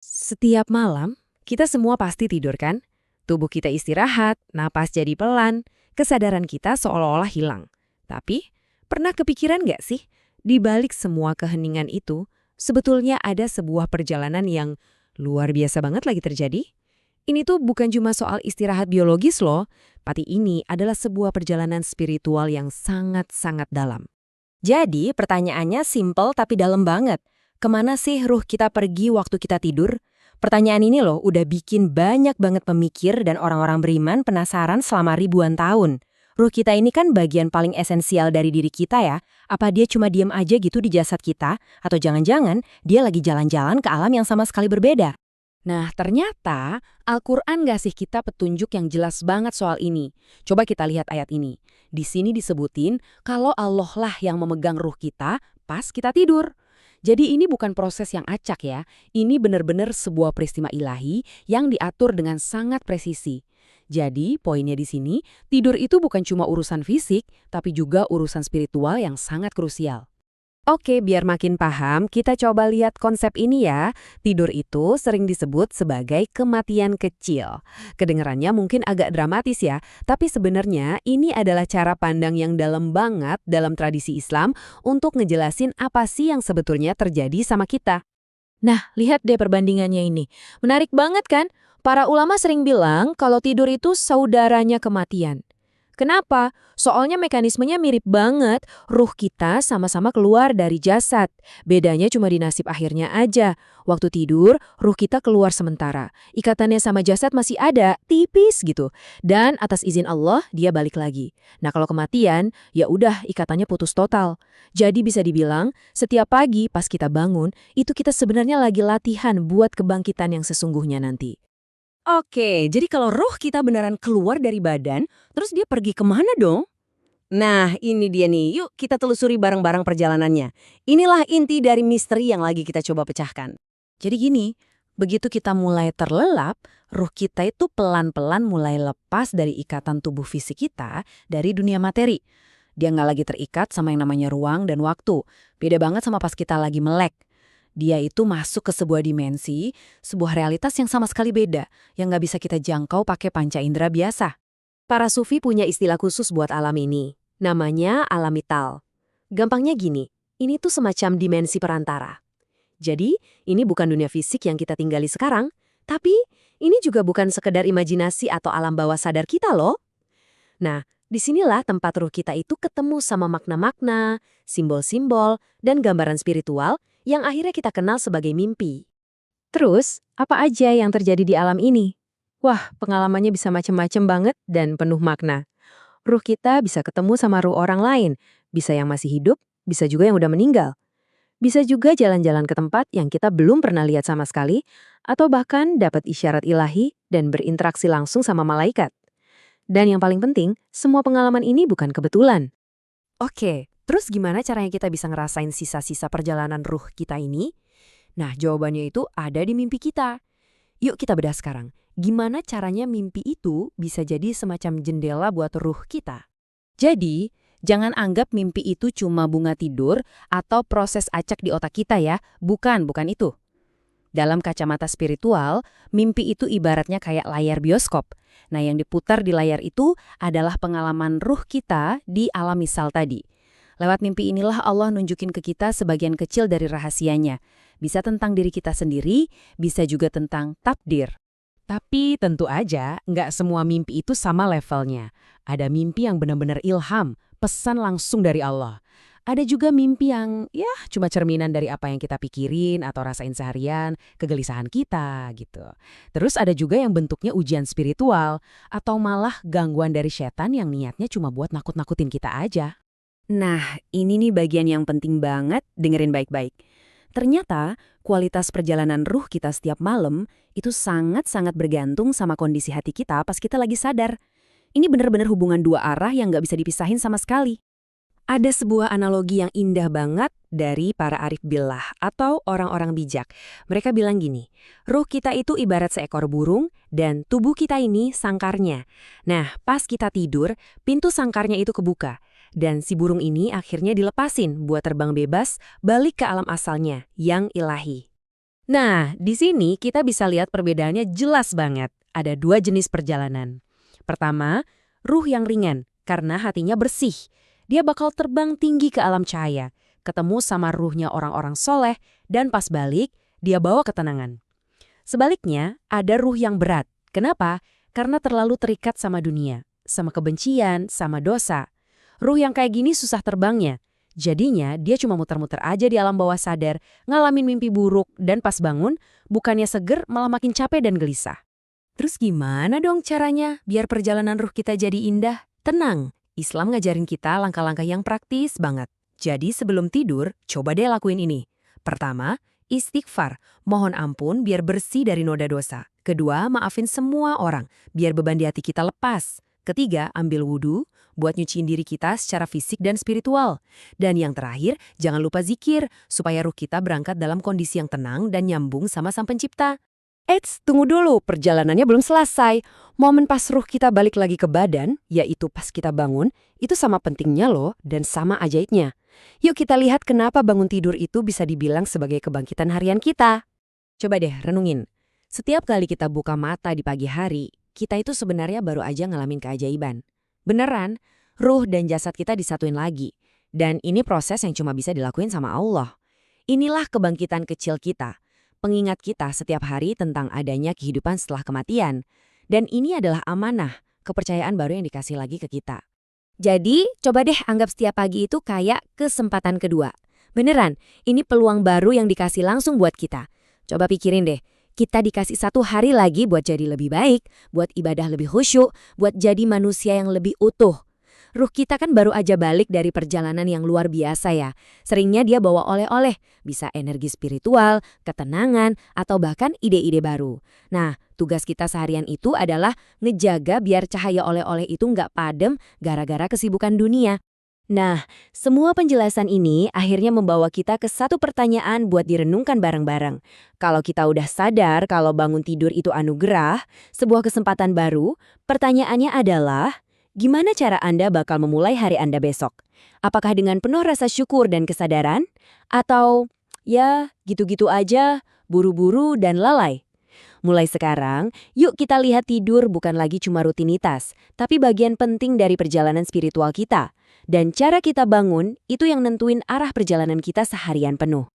Setiap malam, kita semua pasti tidur kan? Tubuh kita istirahat, napas jadi pelan, kesadaran kita seolah-olah hilang. Tapi, pernah kepikiran nggak sih, di balik semua keheningan itu, sebetulnya ada sebuah perjalanan yang luar biasa banget lagi terjadi? Ini tuh bukan cuma soal istirahat biologis loh, tapi ini adalah sebuah perjalanan spiritual yang sangat-sangat dalam. Jadi, pertanyaannya simpel tapi dalam banget. Kemana sih ruh kita pergi waktu kita tidur? Pertanyaan ini loh udah bikin banyak banget pemikir dan orang-orang beriman penasaran selama ribuan tahun. Ruh kita ini kan bagian paling esensial dari diri kita ya. Apa dia cuma diem aja gitu di jasad kita? Atau jangan-jangan dia lagi jalan-jalan ke alam yang sama sekali berbeda? Nah, ternyata Al-Quran ngasih kita petunjuk yang jelas banget soal ini. Coba kita lihat ayat ini. Di sini disebutin kalau Allah lah yang memegang ruh kita pas kita tidur. Jadi ini bukan proses yang acak ya. Ini benar-benar sebuah peristiwa ilahi yang diatur dengan sangat presisi. Jadi, poinnya di sini, tidur itu bukan cuma urusan fisik, tapi juga urusan spiritual yang sangat krusial. Oke, biar makin paham, kita coba lihat konsep ini ya. Tidur itu sering disebut sebagai kematian kecil. Kedengarannya mungkin agak dramatis ya, tapi sebenarnya ini adalah cara pandang yang dalam banget dalam tradisi Islam untuk ngejelasin apa sih yang sebetulnya terjadi sama kita. Nah, lihat deh perbandingannya ini. Menarik banget kan? Para ulama sering bilang kalau tidur itu saudaranya kematian. Kenapa? Soalnya mekanismenya mirip banget. Ruh kita sama-sama keluar dari jasad. Bedanya cuma di nasib akhirnya aja. Waktu tidur, ruh kita keluar sementara. Ikatannya sama jasad masih ada, tipis gitu. Dan atas izin Allah, dia balik lagi. Nah, kalau kematian, ya udah ikatannya putus total. Jadi bisa dibilang, setiap pagi pas kita bangun, itu kita sebenarnya lagi latihan buat kebangkitan yang sesungguhnya nanti. Oke, jadi kalau roh kita beneran keluar dari badan, terus dia pergi kemana dong? Nah, ini dia nih. Yuk kita telusuri bareng-barang perjalanannya. Inilah inti dari misteri yang lagi kita coba pecahkan. Jadi gini, begitu kita mulai terlelap, ruh kita itu pelan-pelan mulai lepas dari ikatan tubuh fisik kita dari dunia materi. Dia nggak lagi terikat sama yang namanya ruang dan waktu. Beda banget sama pas kita lagi melek. Dia itu masuk ke sebuah dimensi, sebuah realitas yang sama sekali beda, yang nggak bisa kita jangkau pakai panca indera biasa. Para sufi punya istilah khusus buat alam ini. Namanya alam vital. Gampangnya gini, ini tuh semacam dimensi perantara. Jadi, ini bukan dunia fisik yang kita tinggali sekarang, tapi ini juga bukan sekedar imajinasi atau alam bawah sadar kita loh. Nah, disinilah tempat ruh kita itu ketemu sama makna-makna, simbol-simbol, dan gambaran spiritual yang akhirnya kita kenal sebagai mimpi. Terus, apa aja yang terjadi di alam ini? Wah, pengalamannya bisa macem-macem banget dan penuh makna. Ruh kita bisa ketemu sama ruh orang lain, bisa yang masih hidup, bisa juga yang udah meninggal. Bisa juga jalan-jalan ke tempat yang kita belum pernah lihat sama sekali, atau bahkan dapat isyarat ilahi dan berinteraksi langsung sama malaikat. Dan yang paling penting, semua pengalaman ini bukan kebetulan. Oke, terus gimana caranya kita bisa ngerasain sisa-sisa perjalanan ruh kita ini? Nah, jawabannya itu ada di mimpi kita. Yuk kita bedah sekarang. Gimana caranya mimpi itu bisa jadi semacam jendela buat ruh kita? Jadi, jangan anggap mimpi itu cuma bunga tidur atau proses acak di otak kita ya. Bukan itu. Dalam kacamata spiritual, mimpi itu ibaratnya kayak layar bioskop. Nah, yang diputar di layar itu adalah pengalaman ruh kita di alam misal tadi. Lewat mimpi inilah Allah nunjukin ke kita sebagian kecil dari rahasianya. Bisa tentang diri kita sendiri, bisa juga tentang takdir. Tapi tentu aja nggak semua mimpi itu sama levelnya. Ada mimpi yang benar-benar ilham, pesan langsung dari Allah. Ada juga mimpi yang ya cuma cerminan dari apa yang kita pikirin atau rasain seharian, kegelisahan kita gitu. Terus ada juga yang bentuknya ujian spiritual atau malah gangguan dari setan yang niatnya cuma buat nakut-nakutin kita aja. Nah, ini nih bagian yang penting banget, dengerin baik-baik. Ternyata, kualitas perjalanan ruh kita setiap malam itu sangat-sangat bergantung sama kondisi hati kita pas kita lagi sadar. Ini benar-benar hubungan dua arah yang nggak bisa dipisahin sama sekali. Ada sebuah analogi yang indah banget dari para arif billah atau orang-orang bijak. Mereka bilang gini, ruh kita itu ibarat seekor burung dan tubuh kita ini sangkarnya. Nah, pas kita tidur, pintu sangkarnya itu kebuka. Dan si burung ini akhirnya dilepasin buat terbang bebas balik ke alam asalnya, yang ilahi. Nah, di sini kita bisa lihat perbedaannya jelas banget. Ada dua jenis perjalanan. Pertama, ruh yang ringan, karena hatinya bersih. Dia bakal terbang tinggi ke alam cahaya, ketemu sama ruhnya orang-orang soleh, dan pas balik, dia bawa ketenangan. Sebaliknya, ada ruh yang berat. Kenapa? Karena terlalu terikat sama dunia, sama kebencian, sama dosa. Ruh yang kayak gini susah terbangnya. Jadinya, dia cuma muter-muter aja di alam bawah sadar, ngalamin mimpi buruk, dan pas bangun, bukannya seger, malah makin capek dan gelisah. Terus gimana dong caranya biar perjalanan ruh kita jadi indah? Tenang, Islam ngajarin kita langkah-langkah yang praktis banget. Jadi sebelum tidur, coba deh lakuin ini. Pertama, istighfar, mohon ampun biar bersih dari noda dosa. Kedua, maafin semua orang, biar beban di hati kita lepas. Ketiga, ambil wudhu, buat nyuciin diri kita secara fisik dan spiritual. Dan yang terakhir, jangan lupa zikir, supaya ruh kita berangkat dalam kondisi yang tenang dan nyambung sama Sang Pencipta. Eits, tunggu dulu, perjalanannya belum selesai. Momen pas ruh kita balik lagi ke badan, yaitu pas kita bangun, itu sama pentingnya loh, dan sama ajaibnya. Yuk kita lihat kenapa bangun tidur itu bisa dibilang sebagai kebangkitan harian kita. Coba deh renungin. Setiap kali kita buka mata di pagi hari, kita itu sebenarnya baru aja ngalamin keajaiban. Beneran, ruh dan jasad kita disatuin lagi. Dan ini proses yang cuma bisa dilakuin sama Allah. Inilah kebangkitan kecil kita. Pengingat kita setiap hari tentang adanya kehidupan setelah kematian. Dan ini adalah amanah, kepercayaan baru yang dikasih lagi ke kita. Jadi, coba deh anggap setiap pagi itu kayak kesempatan kedua. Beneran, ini peluang baru yang dikasih langsung buat kita. Coba pikirin deh, kita dikasih 1 hari lagi buat jadi lebih baik, buat ibadah lebih khusyuk, buat jadi manusia yang lebih utuh. Ruh kita kan baru aja balik dari perjalanan yang luar biasa ya. Seringnya dia bawa oleh-oleh, bisa energi spiritual, ketenangan, atau bahkan ide-ide baru. Nah, tugas kita seharian itu adalah ngejaga biar cahaya oleh-oleh itu nggak padam gara-gara kesibukan dunia. Nah, semua penjelasan ini akhirnya membawa kita ke satu pertanyaan buat direnungkan bareng-bareng. Kalau kita udah sadar kalau bangun tidur itu anugerah, sebuah kesempatan baru, pertanyaannya adalah, gimana cara Anda bakal memulai hari Anda besok? Apakah dengan penuh rasa syukur dan kesadaran? Atau, ya gitu-gitu aja, buru-buru dan lalai? Mulai sekarang, yuk kita lihat tidur bukan lagi cuma rutinitas, tapi bagian penting dari perjalanan spiritual kita. Dan cara kita bangun, itu yang nentuin arah perjalanan kita seharian penuh.